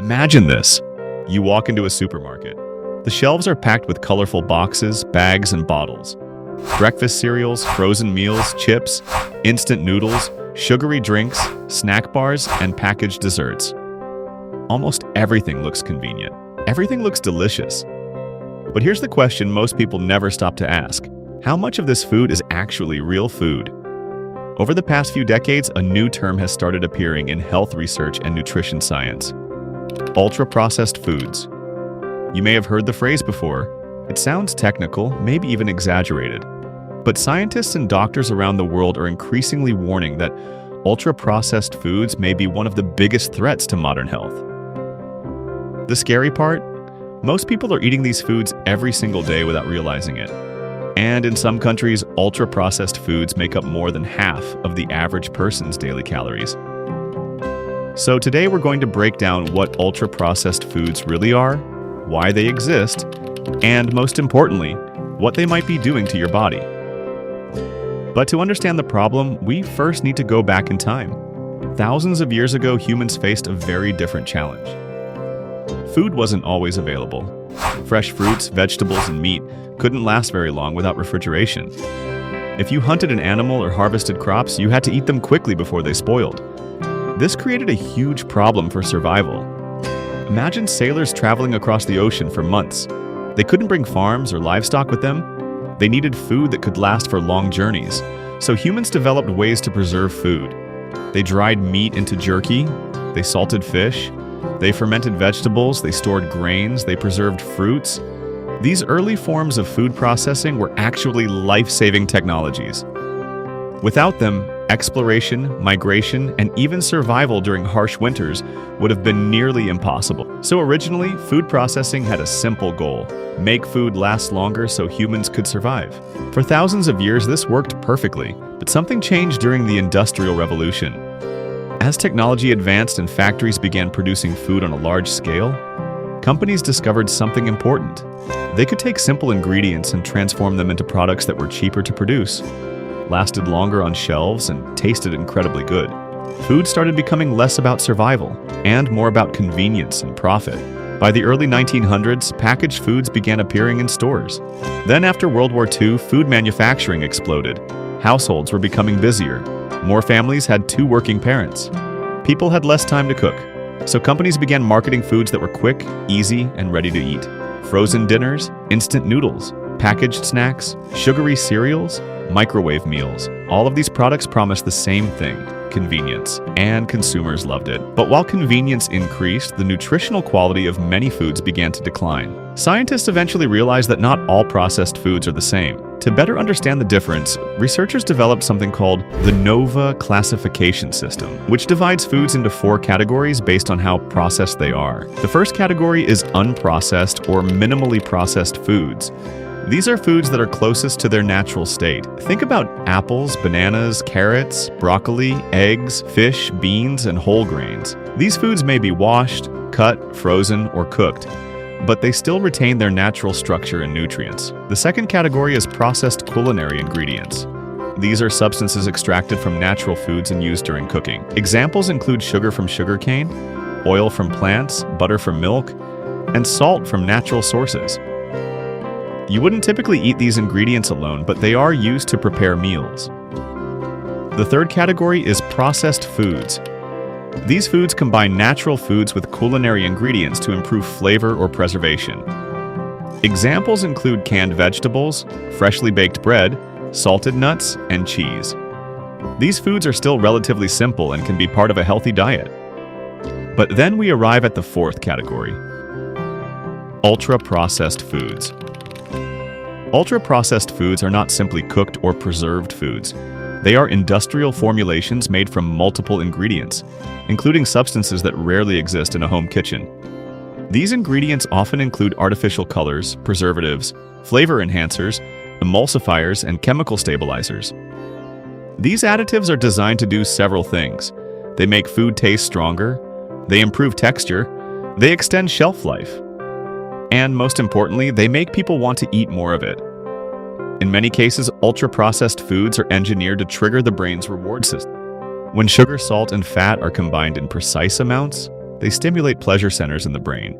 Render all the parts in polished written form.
Imagine this. You walk into a supermarket. The shelves are packed with colorful boxes, bags, and bottles. Breakfast cereals, frozen meals, chips, instant noodles, sugary drinks, snack bars, and packaged desserts. Almost everything looks convenient. Everything looks delicious. But here's the question most people never stop to ask. How much of this food is actually real food? Over the past few decades, a new term has started appearing in health research and nutrition science: ultra-processed foods. You may have heard the phrase before. It sounds technical, maybe even exaggerated. But scientists and doctors around the world are increasingly warning that ultra-processed foods may be one of the biggest threats to modern health. The scary part? Most people are eating these foods every single day without realizing it. And in some countries, ultra-processed foods make up more than half of the average person's daily calories. So today we're going to break down what ultra-processed foods really are, why they exist, and most importantly, what they might be doing to your body. But to understand the problem, we first need to go back in time. Thousands of years ago, humans faced a very different challenge. Food wasn't always available. Fresh fruits, vegetables, and meat couldn't last very long without refrigeration. If you hunted an animal or harvested crops, you had to eat them quickly before they spoiled. This created a huge problem for survival. Imagine sailors traveling across the ocean for months. They couldn't bring farms or livestock with them. They needed food that could last for long journeys. So humans developed ways to preserve food. They dried meat into jerky. They salted fish. They fermented vegetables. They stored grains. They preserved fruits. These early forms of food processing were actually life-saving technologies. Without them, exploration, migration, and even survival during harsh winters would have been nearly impossible. So originally, food processing had a simple goal: make food last longer so humans could survive. For thousands of years, this worked perfectly, but something changed during the Industrial Revolution. As technology advanced and factories began producing food on a large scale, companies discovered something important. They could take simple ingredients and transform them into products that were cheaper to produce, lasted longer on shelves, and tasted incredibly good. Food started becoming less about survival and more about convenience and profit. By the early 1900s, packaged foods began appearing in stores. Then after World War II, food manufacturing exploded. Households were becoming busier. More families had 2 working parents. People had less time to cook. So companies began marketing foods that were quick, easy, and ready to eat. Frozen dinners, instant noodles, packaged snacks, sugary cereals, microwave meals. All of these products promised the same thing: convenience, and consumers loved it. But while convenience increased, the nutritional quality of many foods began to decline. Scientists eventually realized that not all processed foods are the same. To better understand the difference, researchers developed something called the NOVA classification system, which divides foods into 4 categories based on how processed they are. The first category is unprocessed or minimally processed foods. These are foods that are closest to their natural state. Think about apples, bananas, carrots, broccoli, eggs, fish, beans, and whole grains. These foods may be washed, cut, frozen, or cooked, but they still retain their natural structure and nutrients. The second category is processed culinary ingredients. These are substances extracted from natural foods and used during cooking. Examples include sugar from sugarcane, oil from plants, butter from milk, and salt from natural sources. You wouldn't typically eat these ingredients alone, but they are used to prepare meals. The third category is processed foods. These foods combine natural foods with culinary ingredients to improve flavor or preservation. Examples include canned vegetables, freshly baked bread, salted nuts, and cheese. These foods are still relatively simple and can be part of a healthy diet. But then we arrive at the fourth category: ultra-processed foods. Ultra-processed foods are not simply cooked or preserved foods. They are industrial formulations made from multiple ingredients, including substances that rarely exist in a home kitchen. These ingredients often include artificial colors, preservatives, flavor enhancers, emulsifiers, and chemical stabilizers. These additives are designed to do several things. They make food taste stronger, they improve texture, they extend shelf life, and most importantly, they make people want to eat more of it. In many cases, ultra-processed foods are engineered to trigger the brain's reward system. When sugar, salt, and fat are combined in precise amounts, They stimulate pleasure centers in the brain.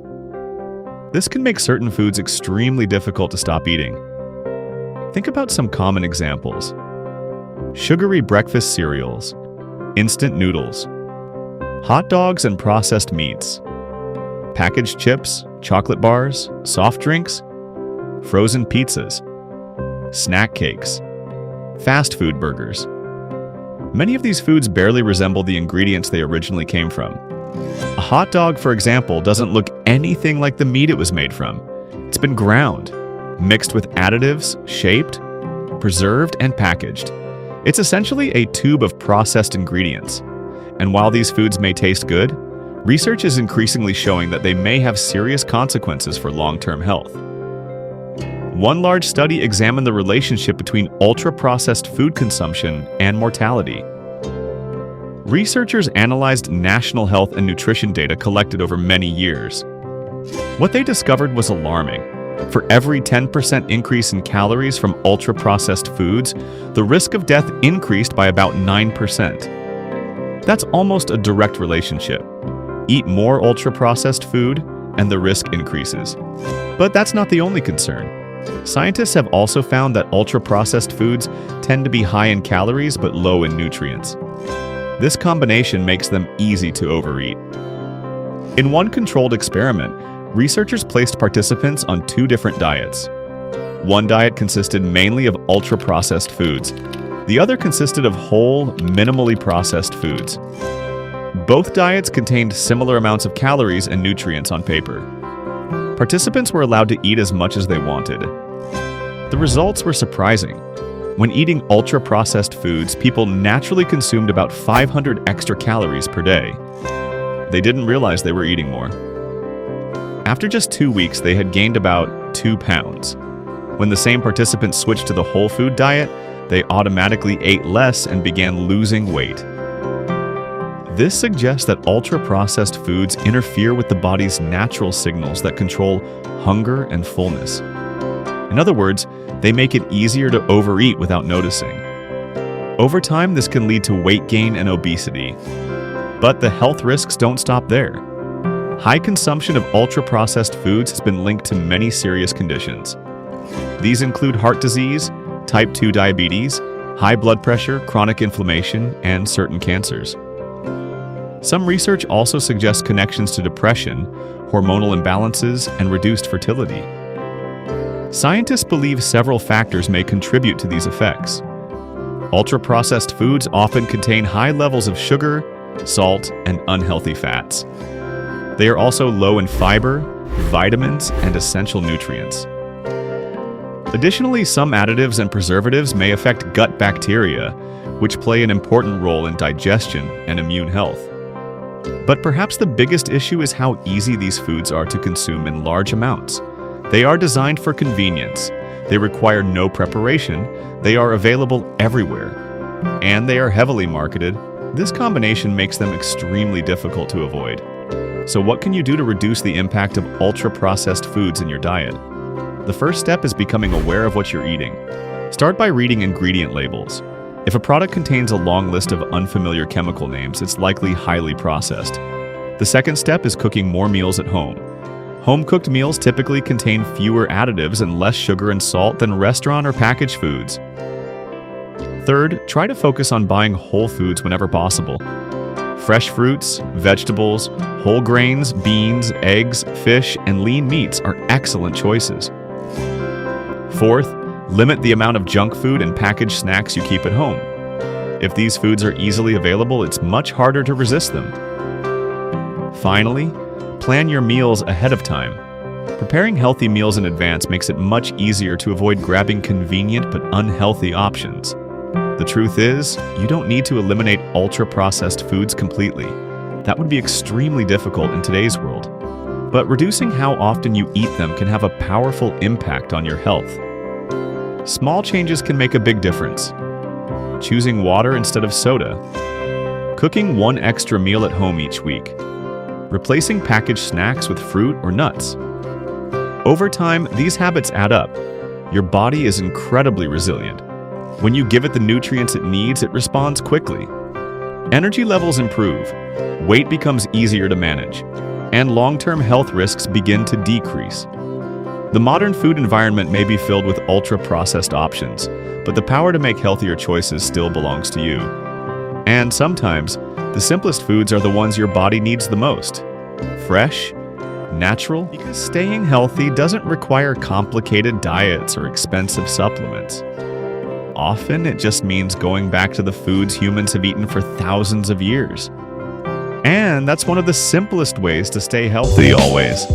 This can make certain foods extremely difficult to stop eating. Think about some common examples. Sugary breakfast cereals, instant noodles, hot dogs and processed meats, packaged chips, chocolate bars, soft drinks, frozen pizzas, snack cakes, fast food burgers. Many of these foods barely resemble the ingredients they originally came from. A hot dog, for example, doesn't look anything like the meat it was made from. It's been ground, mixed with additives, shaped, preserved, and packaged. It's essentially a tube of processed ingredients. And while these foods may taste good, research is increasingly showing that they may have serious consequences for long-term health. One large study examined the relationship between ultra-processed food consumption and mortality. Researchers analyzed national health and nutrition data collected over many years. What they discovered was alarming. For every 10% increase in calories from ultra-processed foods, the risk of death increased by about 9%. That's almost a direct relationship. Eat more ultra-processed food, and the risk increases. But that's not the only concern. Scientists have also found that ultra-processed foods tend to be high in calories but low in nutrients. This combination makes them easy to overeat. In one controlled experiment, researchers placed participants on 2 different diets. One diet consisted mainly of ultra-processed foods. The other consisted of whole, minimally processed foods. Both diets contained similar amounts of calories and nutrients on paper. Participants were allowed to eat as much as they wanted. The results were surprising. When eating ultra-processed foods, people naturally consumed about 500 extra calories per day. They didn't realize they were eating more. After just 2 weeks, they had gained about 2 pounds. When the same participants switched to the whole food diet, they automatically ate less and began losing weight. This suggests that ultra-processed foods interfere with the body's natural signals that control hunger and fullness. In other words, they make it easier to overeat without noticing. Over time, this can lead to weight gain and obesity. But the health risks don't stop there. High consumption of ultra-processed foods has been linked to many serious conditions. These include heart disease, type 2 diabetes, high blood pressure, chronic inflammation, and certain cancers. Some research also suggests connections to depression, hormonal imbalances, and reduced fertility. Scientists believe several factors may contribute to these effects. Ultra-processed foods often contain high levels of sugar, salt, and unhealthy fats. They are also low in fiber, vitamins, and essential nutrients. Additionally, some additives and preservatives may affect gut bacteria, which play an important role in digestion and immune health. But perhaps the biggest issue is how easy these foods are to consume in large amounts. They are designed for convenience. They require no preparation. They are available everywhere. And they are heavily marketed. This combination makes them extremely difficult to avoid. So what can you do to reduce the impact of ultra-processed foods in your diet? The first step is becoming aware of what you're eating. Start by reading ingredient labels. If a product contains a long list of unfamiliar chemical names, it's likely highly processed. The second step is cooking more meals at home. Home-cooked meals typically contain fewer additives and less sugar and salt than restaurant or packaged foods. Third, try to focus on buying whole foods whenever possible. Fresh fruits, vegetables, whole grains, beans, eggs, fish, and lean meats are excellent choices. Fourth, limit the amount of junk food and packaged snacks you keep at home. If these foods are easily available, it's much harder to resist them. Finally, plan your meals ahead of time. Preparing healthy meals in advance makes it much easier to avoid grabbing convenient but unhealthy options. The truth is, you don't need to eliminate ultra-processed foods completely. That would be extremely difficult in today's world. But reducing how often you eat them can have a powerful impact on your health. Small changes can make a big difference. Choosing water instead of soda. Cooking one extra meal at home each week. Replacing packaged snacks with fruit or nuts. Over time, these habits add up. Your body is incredibly resilient. When you give it the nutrients it needs, it responds quickly. Energy levels improve, weight becomes easier to manage, and long-term health risks begin to decrease. The modern food environment may be filled with ultra-processed options, but the power to make healthier choices still belongs to you. And sometimes, the simplest foods are the ones your body needs the most. Fresh, natural, because staying healthy doesn't require complicated diets or expensive supplements. Often, it just means going back to the foods humans have eaten for thousands of years. And that's one of the simplest ways to stay healthy always.